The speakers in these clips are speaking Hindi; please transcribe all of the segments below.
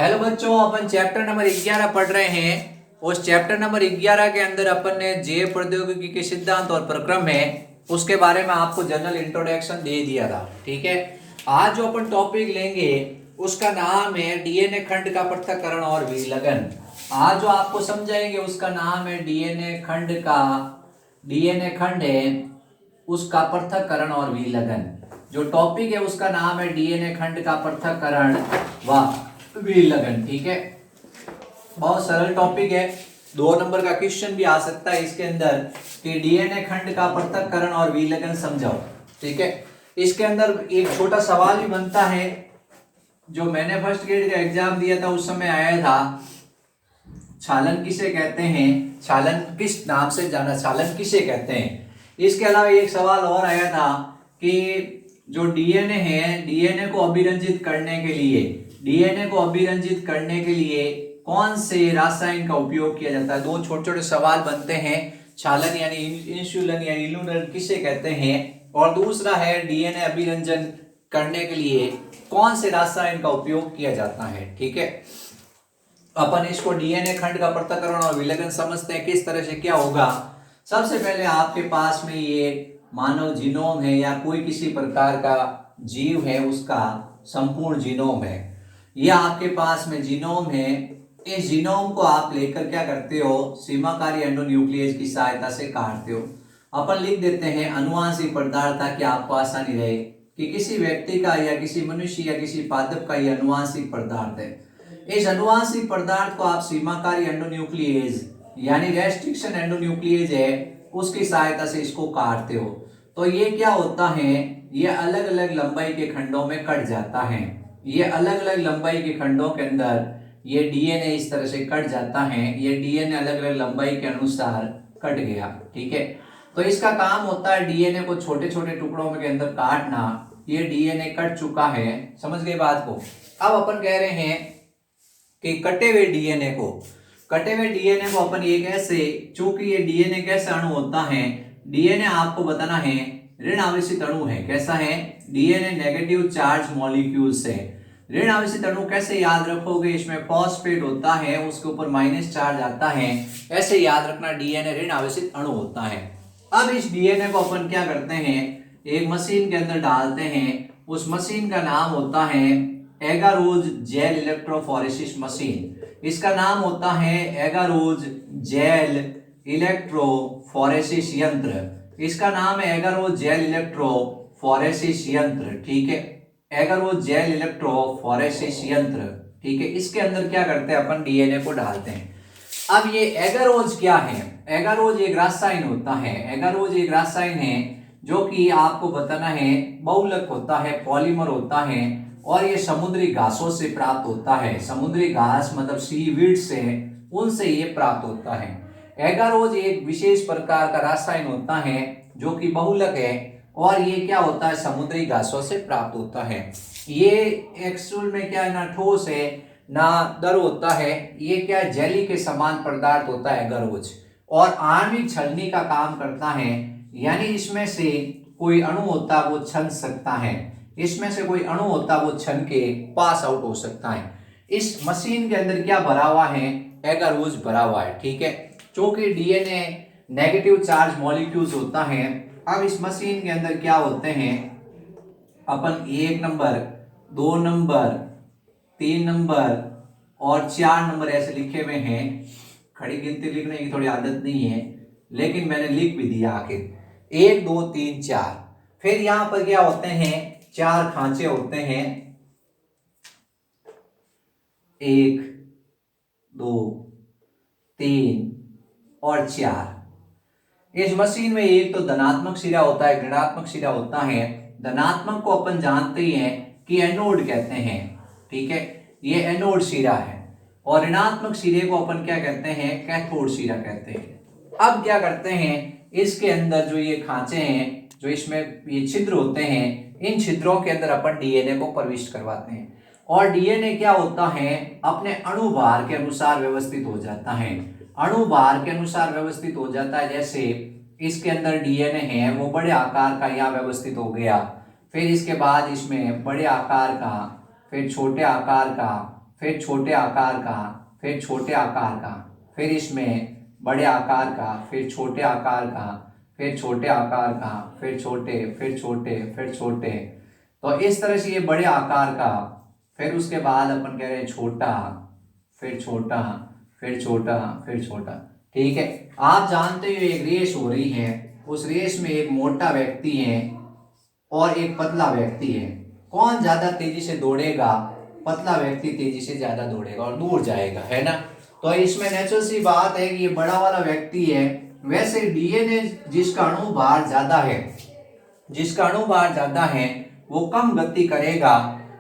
हेलो बच्चों, अपन चैप्टर नंबर 11 पढ़ रहे हैं। उस चैप्टर नंबर 11 के अंदर अपन ने जैव प्रौद्योगिकी के सिद्धांत और प्रक्रम है उसके बारे में आपको जनरल इंट्रोडक्शन दे दिया था। ठीक है, आज जो अपन टॉपिक लेंगे उसका नाम है डीएनए खंड का पृथक्करण और विलगन। आज जो आपको समझाएंगे उसका नाम है डीएनए खंड है उसका पृथक्करण और विलगन। जो टॉपिक है उसका नाम है डीएनए खंड का पृथक्करण व विलगन। ठीक है, बहुत सरल टॉपिक है। 2 नंबर का क्वेश्चन भी आ सकता है इसके अंदर कि डीएनए खंड का पृथक्करण और विलगन समझाओ। ठीक है, इसके अंदर एक छोटा सवाल भी बनता है जो मैंने फर्स्ट ग्रेड का एग्जाम दिया था उस समय आया था। छालन किसे कहते हैं, छालन किस नाम से जाना, छालन किसे कहते हैं। इसके अलावा एक सवाल और आया था कि जो डीएनए है, डीएनए को अभिरंजित करने के लिए कौन से रासायन का उपयोग किया जाता है। 2 छोटे छोटे सवाल बनते हैं। छालन यानी इंसुलिन या इल्यूमिनेट किसे कहते हैं, और दूसरा है डीएनए अभिरंजन करने के लिए कौन से रासायन का उपयोग किया जाता है। ठीक है, अपन इसको डीएनए खंड का पृथक्करण और विलगन समझते हैं किस तरह से क्या होगा। सबसे पहले आपके पास में ये मानव जीनोम है या कोई किसी प्रकार का जीव है उसका संपूर्ण जीनोम है। यह आपके पास में जीनोम है। इस जीनोम को आप लेकर क्या करते हो, सीमाकारी एंडोन्यूक्लियस की सहायता से काटते हो। अपन लिख देते हैं अनुवांशिक पदार्थ ताकि आपको आसानी रहे कि किसी व्यक्ति का या किसी मनुष्य या किसी पादप का यह अनुवांशिक पदार्थ है। इस अनुवांशिक पदार्थ को आप सीमाकारी एंडोन्यूक्लियस यानी रेस्ट्रिक्शन एंडोन्यूक्लियस है उसकी सहायता से इसको काटते हो। तो ये क्या होता है, ये अलग अलग लंबाई के खंडों में कट जाता है। ये अलग अलग लंबाई के खंडों के अंदर ये डीएनए इस तरह से कट जाता है। ये डीएनए अलग अलग लंबाई के अनुसार कट गया। ठीक है, तो इसका काम होता है डीएनए को छोटे छोटे टुकड़ों के अंदर काटना। ये डीएनए कट चुका है, समझ गए बात को। अब अपन कह रहे हैं कि कटे हुए डीएनए को अपन ये कैसे, चूंकि ये डीएनए कैसा अणु होता है, डीएनए आपको बताना है ऋण आवेशित अणु है। कैसा है, डीएनए नेगेटिव चार्ज मॉलिक्यूल्स है। ऋण आवेशित अणु कैसे याद रखोगे, इसमें फॉस्फेट होता है उसके ऊपर माइनस चार्ज आता है, ऐसे याद रखना डीएनए ऋण आवेशित अणु होता है। अब इस डीएनए को अपन क्या करते हैं, एक मशीन के अंदर डालते हैं। उस मशीन का नाम होता है एगारोज जेल इलेक्ट्रोफोरेसिस मशीन। इसका नाम होता है एगारोज जेल इलेक्ट्रोफोरेसिस यंत्र। इसका नाम है एगारोज जेल इलेक्ट्रोफोरेसिस यंत्र। ठीक है, एगारोज जेल इलेक्ट्रोफोरेसिस यंत्र। ठीक है, इसके अंदर क्या करते हैं अपन, डीएनए को डालते हैं। अब ये एगारोज क्या है, एगारोज एक रासायन होता है। एगारोज एक रासायन है जो कि आपको बताना है बहुलक होता है, पॉलीमर होता है, और ये समुद्री घासों से प्राप्त होता है। समुद्री घास मतलब सीवीड से, उनसे ये प्राप्त होता है। एगारोज एक विशेष प्रकार का रासायन होता है जो कि बहुलक है, और ये क्या होता है, समुद्री घासों से प्राप्त होता है। ये एक्चुअल में क्या है, ना ठोस है ना दर होता है। ये क्या, जेली के समान पदार्थ होता है एगारोज, और आणविक छलनी का काम करता है। यानी इसमें से कोई अणु होता है वो छन सकता है, इसमें से कोई अणु होता है वो छन के पास आउट हो सकता है। इस मशीन के अंदर क्या भरा हुआ है, एगारोज भरा हुआ है। ठीक है, क्योंकि डीएनए नेगेटिव चार्ज मॉलिक्यूल्स होता है। अब इस मशीन के अंदर क्या होते हैं, अपन 1 नंबर 2 नंबर 3 नंबर और 4 नंबर ऐसे लिखे हुए हैं। खड़ी गिनती लिखने की थोड़ी आदत नहीं है लेकिन मैंने लिख भी दिया आखिर 1 2 3 4। फिर यहां पर क्या होते हैं, 4 खांचे होते हैं, 1 2 3 और 4। इस मशीन में एक तो धनात्मक सिरा होता है, ऋणात्मक सिरा होता है। धनात्मक को अपन जानते ही हैं कि एनोड कहते हैं। ठीक है, ये एनोड सिरा है, और ऋणात्मक सिरे को अपन क्या कहते हैं, कैथोड सिरा कहते हैं। अब क्या करते हैं, इसके अंदर जो ये खांचे हैं, जो इसमें ये छिद्र होते हैं, इन छिद्रों के अंदर अपन डीएनए को प्रविष्ट करवाते हैं। और डीएनए क्या होता है, अपने अणुभार के अनुसार व्यवस्थित हो जाता है। अणुभार के अनुसार व्यवस्थित हो जाता है। जैसे इसके अंदर डीएनए है वो बड़े आकार का यहाँ व्यवस्थित हो गया, फिर इसके बाद इसमें बड़े आकार का, फिर छोटे आकार का, फिर छोटे आकार का, फिर छोटे आकार का, फिर इसमें बड़े आकार का, फिर छोटे आकार का, फिर छोटे आकार का, फिर छोटे, फिर छोटे, फिर छोटे। तो इस तरह से ये बड़े आकार का, फिर उसके बाद अपन कह रहे हैं छोटा, फिर छोटा, फिर छोटा, फिर छोटा। ठीक है, आप जानते हो एक रेस हो रही है, उस रेस में एक मोटा व्यक्ति है और एक पतला व्यक्ति है। कौन ज्यादा तेजी से दौड़ेगा? पतला व्यक्ति तेजी से ज्यादा दौड़ेगा और दूर जाएगा, है ना। तो इसमें नेचुरल सी बात है कि ये बड़ा वाला व्यक्ति है। वैसे डीएनए जिसका अणु भार ज्यादा है, जिसका अणु भार ज्यादा है वो कम गति करेगा,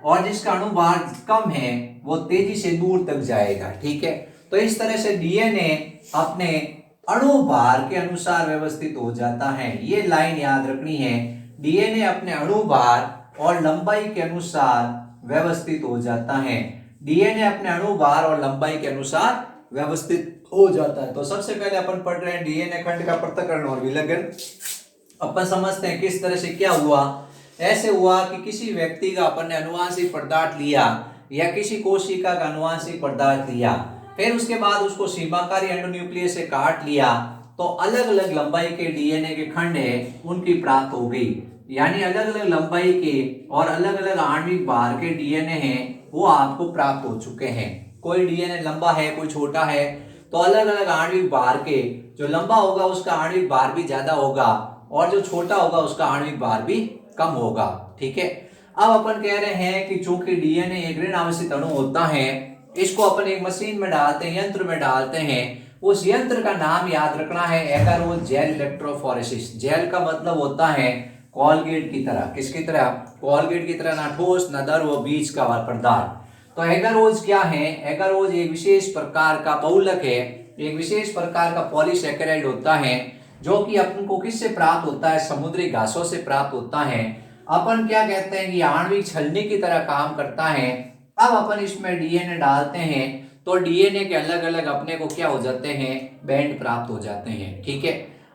और जिसका अणु भार कम है वो तेजी से दूर तक जाएगा। ठीक है, तो इस तरह से डीएनए अपने अणु भार के अनुसार व्यवस्थित हो जाता है। ये लाइन याद रखनी है, डीएनए अपने अणु भार और लंबाई के अनुसार व्यवस्थित हो जाता है। डीएनए अपने अणु भार और लंबाई के अनुसार व्यवस्थित हो जाता है। तो सबसे पहले अपन पढ़ रहे हैं डीएनए खंड का पृथक्करण और विलयन। अपन समझते हैं किस तरह से क्या हुआ। ऐसे हुआ कि किसी व्यक्ति का अपन ने अनुवांशिक पदार्थ लिया या किसी कोशिका का अनुवांशिक पदार्थ लिया, फिर उसके बाद उसको सीमाकारी एंडोन्यूक्लियस से काट लिया, तो अलग अलग लंबाई के डीएनए के खंड है उनकी प्राप्त हो गई। यानी अलग अलग लंबाई के और अलग अलग आणविक भार के डीएनए हैं वो आपको प्राप्त हो चुके हैं। कोई डीएनए लंबा है, कोई छोटा है, तो अलग अलग आणविक भार के, जो लंबा होगा उसका आणविक भार भी ज्यादा होगा और जो छोटा होगा उसका आणविक भार भी कम होगा। ठीक है, अब अपन कह रहे हैं कि चूंकि डीएनए एक ऋण आवेशित अणु होता है, इसको अपन एक मशीन में डालते हैं, यंत्र में डालते हैं। उस यंत्र का नाम याद रखना है एगारोस जेल इलेक्ट्रोफोरेसिस। जेल का मतलब होता है कोलगेट की तरह। किसकी तरह? कोलगेट की तरह, ना ठोस ना द्रव, बीच का पदार्थ। तो एगारोस क्या है? एगारोस एक विशेष प्रकार का बहुलक है, एक विशेष प्रकार का पॉलीसैकेराइड होता है जो कि अपन को किससे प्राप्त होता है? समुद्री घासों से प्राप्त होता है। अपन क्या कहते हैं कि आणविक छलनी की तरह काम करता है। अब अपन इसमें डीएनए डालते हैं तो डीएनए के अलग अलग अपने को क्या हो जाते हैं? बैंड प्राप्त हो जाते हैं। ठीक है,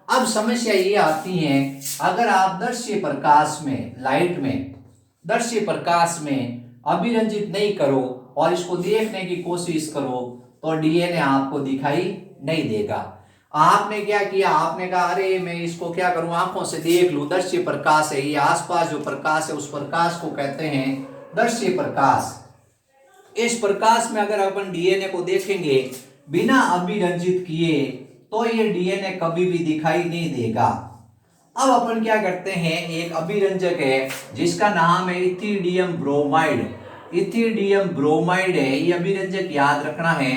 अब समस्या ये आती है, अगर आप दृश्य प्रकाश में, लाइट में, दृश्य प्रकाश में अभिरंजित नहीं करो और इसको देखने की कोशिश करो तो डीएनए आपको दिखाई नहीं देगा। आपने क्या किया? आपने कहा अरे मैं इसको क्या करूं, आंखों से देख लूं, दृश्य प्रकाश है, ये आसपास जो प्रकाश है उस प्रकाश को कहते हैं दृश्य प्रकाश। इस प्रकाश में अगर अपन डीएनए को देखेंगे बिना अभिरंजित किए तो ये डीएनए कभी भी दिखाई नहीं देगा। अब अपन क्या करते हैं, एक अभिरंजक है जिसका नाम है इथिडियम ब्रोमाइड। इथिडियम ब्रोमाइड है ये अभिरंजक, याद रखना है।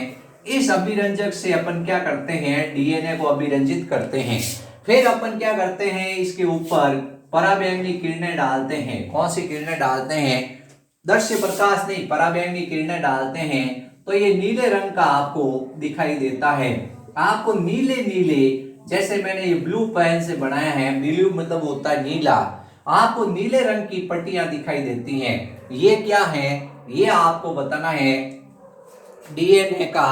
इस अभिरंजक से अपन क्या करते हैं? डीएनए को अभिरंजित करते हैं। फिर अपन क्या करते हैं? इसके ऊपर पराबैंगनी किरणें डालते हैं। कौन सी किरणें डालते हैं? दृश्य प्रकाश नहीं, पराबैंगनी किरणें डालते हैं तो ये नीले रंग का आपको दिखाई देता है। आपको नीले नीले, जैसे मैंने ये ब्लू पेन से बनाया है, ब्लू मतलब होता है नीला, आपको नीले रंग की पट्टियां दिखाई देती हैं। ये क्या है? ये आपको बताना है डीएनए का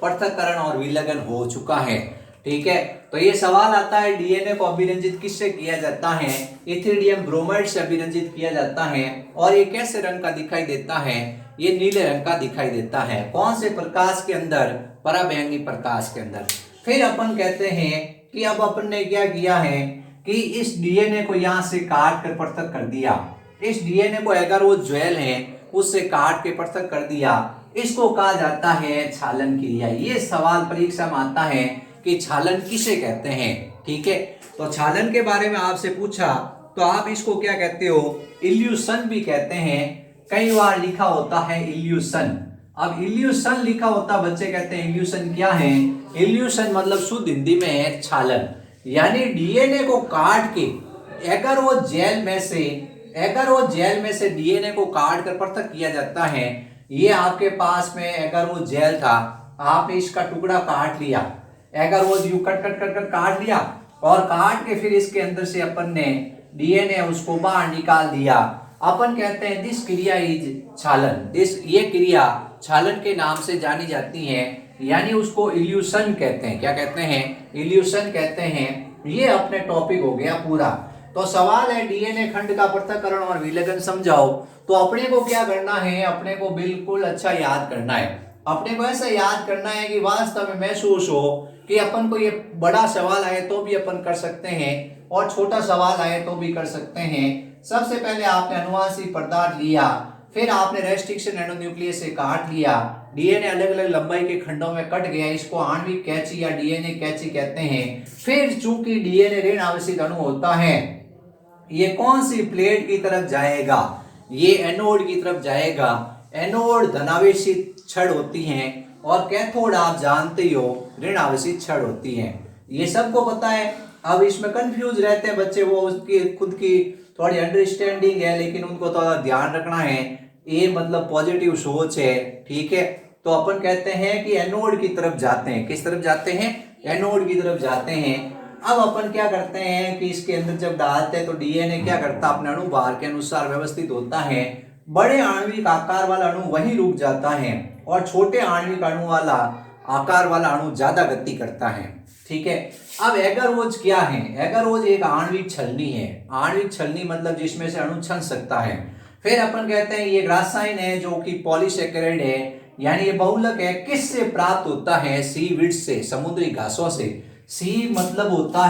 पृथक्करण और विलयन हो चुका है। ठीक है, तो ये सवाल आता है डीएनए को अभिरंजित किससे किया जाता है? इथिडियम ब्रोमाइड से अभिरंजित किया जाता है। और ये कैसे रंग का दिखाई देता है? ये नीले रंग का दिखाई देता है। कौन से प्रकाश के अंदर? पराबैंगनी प्रकाश के अंदर। फिर अपन कहते हैं कि अब अपन ने क्या किया है कि इस डीएनए को यहां से काट कर पृथक कर दिया। इस डीएनए को एगारोस जेल है उससे काट के पृथक कर दिया। इसको कहा जाता है छालन क्रिया। ये सवाल परीक्षा में आता है कि छालन किसे कहते हैं। ठीक है, तो छालन के बारे में आपसे पूछा तो आप इसको क्या कहते हो? इल्यूशन भी कहते हैं। कई बार लिखा होता है इल्यूशन। अब इल्यूशन लिखा होता, बच्चे कहते हैं इल्यूशन क्या है? इल्यूशन मतलब शुद्ध हिंदी में है छालन। यानी डीएनए को काट के एगारोस जेल में से डीएनए को काट कर पृथक किया जाता है। ये आपके पास में एगारोस जेल था, आपने इसका टुकड़ा काट लिया, agarose you cut cut cut cut काट लिया और काट के फिर इसके अंदर से अपन ने डीएनए उसको बाहर निकाल दिया। अपन कहते हैं दिस क्रिया इज छालन। ये क्रिया छालन के नाम से जानी जाती है, यानी उसको इल्यूशन कहते हैं। क्या कहते हैं? इल्यूशन कहते हैं। ये अपने टॉपिक हो गया पूरा। तो सवाल है डीएनए खंड का पृथक्करण और विलयन समझाओ। तो अपने को क्या करना है, अपने को बिल्कुल अच्छा याद करना है। अपने को ऐसा याद करना है कि वास्तव में महसूस हो कि अपन को ये बड़ा सवाल आए तो भी अपन कर सकते हैं और छोटा सवाल आए तो भी कर सकते हैं। सबसे पहले आपने अनुवांशिक पदार्थ लिया, फिर आपने रेस्ट्रिक्शन एंडोन्यूक्लियस से काट लिया, डीएनए अलग अलग लंबाई के खंडों में कट गया, इसको आणविक कैंची या डीएनए कैंची कहते हैं। फिर चूंकि डीएनए ऋण आवेशित अणु होता है, ये कौन सी प्लेट की तरफ जाएगा, ये एनोड की तरफ जाएगा। एनोड धनावेशित छड़ होती हैं और कैथोड आप जानते हो ऋण आवेशित छड़ होती हैं, ये सबको पता है। अब इसमें कंफ्यूज रहते हैं बच्चे, वो उसकी खुद की थोड़ी अंडरस्टैंडिंग है लेकिन उनको थोड़ा ध्यान रखना है। ए मतलब पॉजिटिव सोच है, ठीक है। तो अपन कहते हैं कि एनोड की तरफ जाते हैं। किस तरफ जाते हैं? एनोड की तरफ जाते हैं। अब अपन क्या करते हैं कि इसके अंदर जब डालते हैं तो डीएनए क्या करता है, अपने अणु भार के अनुसार व्यवस्थित होता है। बड़े आणविक आकार वाला अणु वहीं रुक जाता है और छोटे आणविक अणु वाला आकार वाला अणु ज्यादा गति करता है, ठीक है। अब एगरोज क्या है? एगरोज एक आणविक छलनी है। आणविक छलनी मतलब जिसमें से अणु छन सकता है। फिर अपन कहते हैं ये रासायन है जो कि पॉलीसेकेराइड है, यानी ये बहुलक है। किससे प्राप्त होता है? सीवीड से, समुद्री घासों से। सी मतलब होता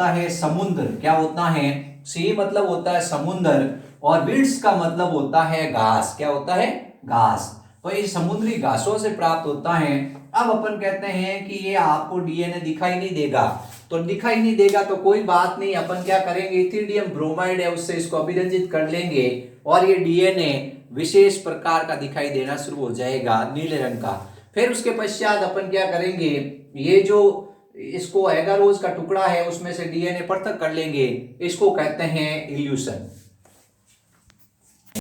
है समुद्र। क्या होता है? सी मतलब होता है समुद्र और विड्स का मतलब होता है घास। क्या होता है? घास। तो ये समुद्री घासों से प्राप्त होता है। अब अपन कहते हैं कि ये आपको डीएनए दिखाई नहीं देगा, तो दिखाई नहीं देगा तो कोई बात नहीं, अपन क्या करेंगे, इथिडियम ब्रोमाइड है उससे इसको अभिरंजित कर लेंगे और ये डीएनए विशेष प्रकार का दिखाई देना शुरू हो जाएगा, नीले रंग का। फिर उसके पश्चात अपन क्या करेंगे, ये जो इसको एगारोज का टुकड़ा है उसमें से डीएनए पृथक कर लेंगे, इसको कहते हैं इल्यूशन।